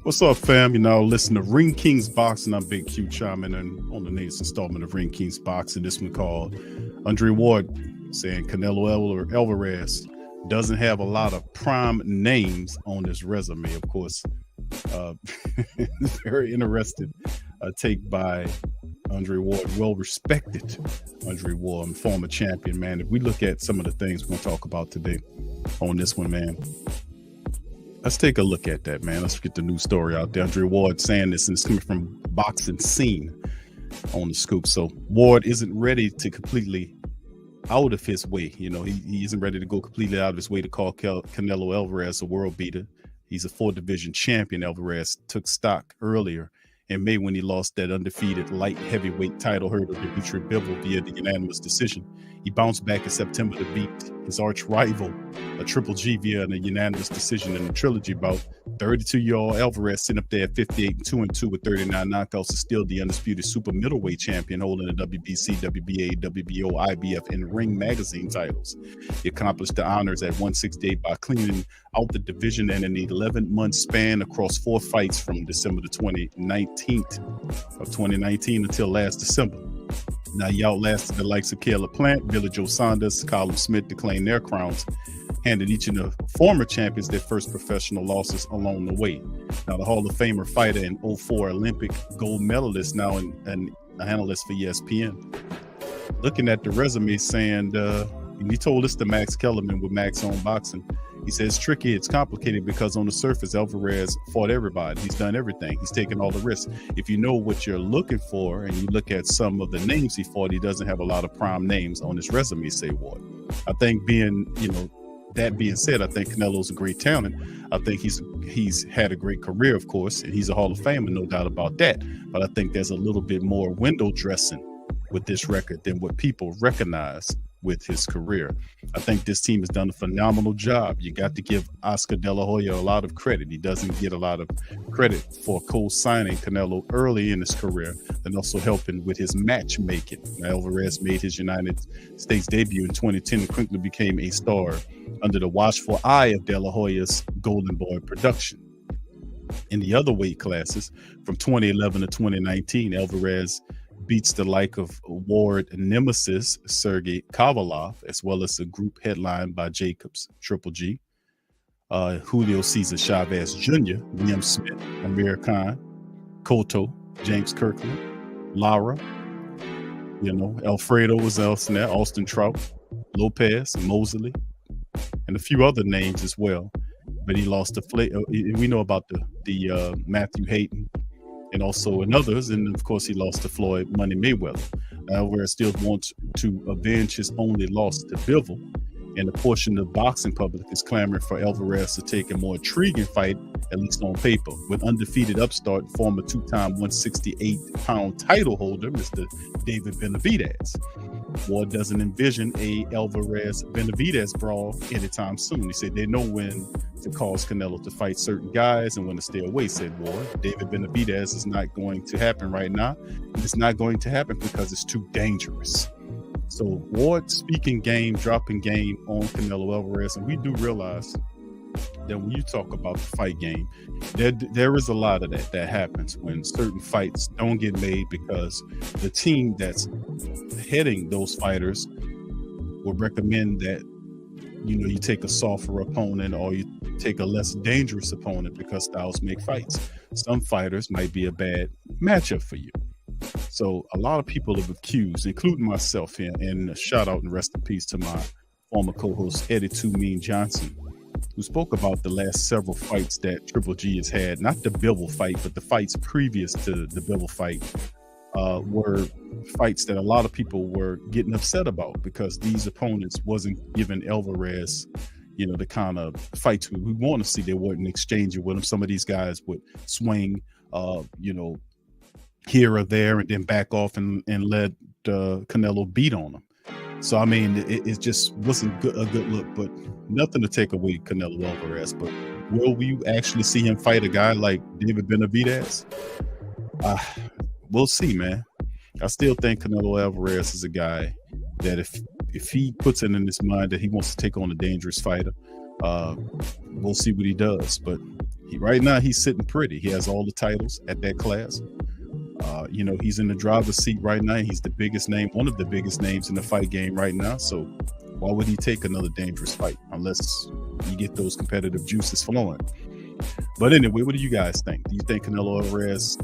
What's up, fam? You know, listen to Ring Kings Boxing. I'm Big Q chiming in on the latest installment of Ring Kings Boxing. This one called Andre Ward saying Canelo Alvarez doesn't have a lot of prime names on his resume. Of course, very interested take by Andre Ward, well-respected Andre Ward, former champion, man. If we look at some of the things we're going to talk about today on this one, man, let's take a look at that, man. Let's get the news story out there. Andre Ward saying this, and it's coming from Boxing Scene on the scoop. So Ward isn't ready to completely out of his way. You know, he isn't ready to go completely out of his way to call Canelo Alvarez a world beater. He's a 4-division champion. Alvarez took stock earlier in May when he lost that undefeated light heavyweight title holder to Dmitry Bivol via the unanimous decision. He bounced back in September to beat his arch rival, a Triple G, via a unanimous decision in the trilogy bout. 32-year-old Alvarez sitting up there at 58-2-2 with 39 knockouts is still the undisputed super middleweight champion, holding the WBC, WBA, WBO, IBF, and Ring magazine titles. He accomplished the honors at 168 by cleaning out the division in an 11-month span across 4 fights from December the 2019 until last December. Now, he outlasted the likes of Caleb Plant, Billy Joe Saunders, Colin Smith to claim their crowns, handed each of the former champions their first professional losses along the way. Now, the Hall of Famer fighter and 04 Olympic gold medalist, now an analyst for ESPN, looking at the resume, saying, he told this to Max Kellerman with Max on Boxing. He says, it's tricky, it's complicated because on the surface, Alvarez fought everybody. He's done everything. He's taken all the risks. If you know what you're looking for and you look at some of the names he fought, he doesn't have a lot of prime names on his resume, say Ward. I think that being said, I think Canelo's a great talent. I think he's had a great career, of course, and he's a Hall of Famer, no doubt about that. But I think there's a little bit more window dressing with this record than what people recognize with his career. I think this team has done a phenomenal job. You got to give Oscar De La Hoya a lot of credit. He doesn't get a lot of credit for co-signing Canelo early in his career and also helping with his matchmaking. Alvarez made his United States debut in 2010 and quickly became a star under the watchful eye of De La Hoya's Golden Boy production. In the other weight classes, from 2011 to 2019, Alvarez beats the like of Ward nemesis Sergey Kovalev, as well as a group headlined by Jacobs, Triple G, Julio Cesar Chavez Jr., Liam Smith, Amir Khan, Cotto, James Kirkland, Lara, Alfredo was else in there, Austin Trout, Lopez, Mosley, and a few other names as well. But he lost to we know about the Matthew Hayden, and also in others, and of course he lost to Floyd Money Mayweather. Alvarez still wants to avenge his only loss to Bivol, and a portion of the boxing public is clamoring for Alvarez to take a more intriguing fight, at least on paper, with undefeated upstart, former 2-time 168-pound title holder, Mr. David Benavidez. Ward doesn't envision a Alvarez-Benavidez brawl anytime soon. He said they know when to cause Canelo to fight certain guys and when to stay away, said Ward. David Benavidez is not going to happen right now. It's not going to happen because it's too dangerous. So Ward speaking game, dropping game on Canelo Alvarez, and we do realize that when you talk about the fight game, there is a lot of that happens when certain fights don't get made because the team that's heading those fighters will recommend that you take a softer opponent or you take a less dangerous opponent because styles make fights. Some fighters might be a bad matchup for you. So a lot of people have accused, including myself here, and a shout out and rest in peace to my former co-host Eddie Too Mean Johnson, who spoke about the last several fights that Triple G has had, not the Bivol fight, but the fights previous to the Bivol fight, were fights that a lot of people were getting upset about because these opponents wasn't giving Alvarez, the kind of fights we want to see. They weren't exchanging with him. Some of these guys would swing, here or there and then back off and let Canelo beat on him. So, I mean, it just wasn't a good look, but nothing to take away Canelo Alvarez. But will we actually see him fight a guy like David Benavidez? We'll see, man. I still think Canelo Alvarez is a guy that if he puts it in his mind that he wants to take on a dangerous fighter, we'll see what he does. But Right now he's sitting pretty. He has all the titles at that class. You know, he's in the driver's seat right now. He's the biggest name, one of the biggest names in the fight game right now. So why would he take another dangerous fight unless you get those competitive juices flowing? But anyway, what do you guys think? Do you think Canelo Alvarez's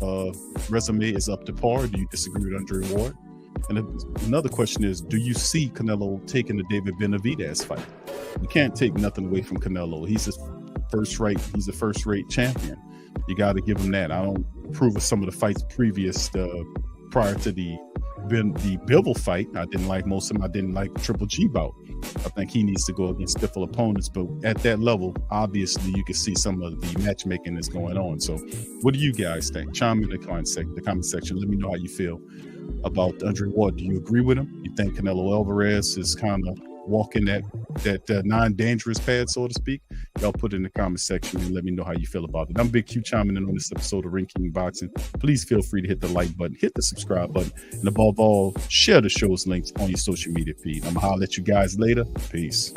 resume is up to par? Do you disagree with Andre Ward? And another question is, do you see Canelo taking the David Benavidez fight? You can't take nothing away from Canelo. He's a first-rate champion. You got to give him that. I don't approve of some of the fights previous prior to the Bivol fight. I didn't like most of them. I didn't like the Triple G bout. I think he needs to go against stiffer opponents. But at that level, obviously, you can see some of the matchmaking that's going on. So what do you guys think? Chime in the comment section. Let me know how you feel about Andre Ward. Do you agree with him? You think Canelo Alvarez is kind of walking that non-dangerous path, so to speak? Y'all put it in the comment section and let me know how you feel about it. I'm Big Q chiming in on this episode of Ring King Boxing. Please feel free to hit the like button, hit the subscribe button, and above all, share the show's links on your social media feed. I'm gonna holler at you guys later. Peace.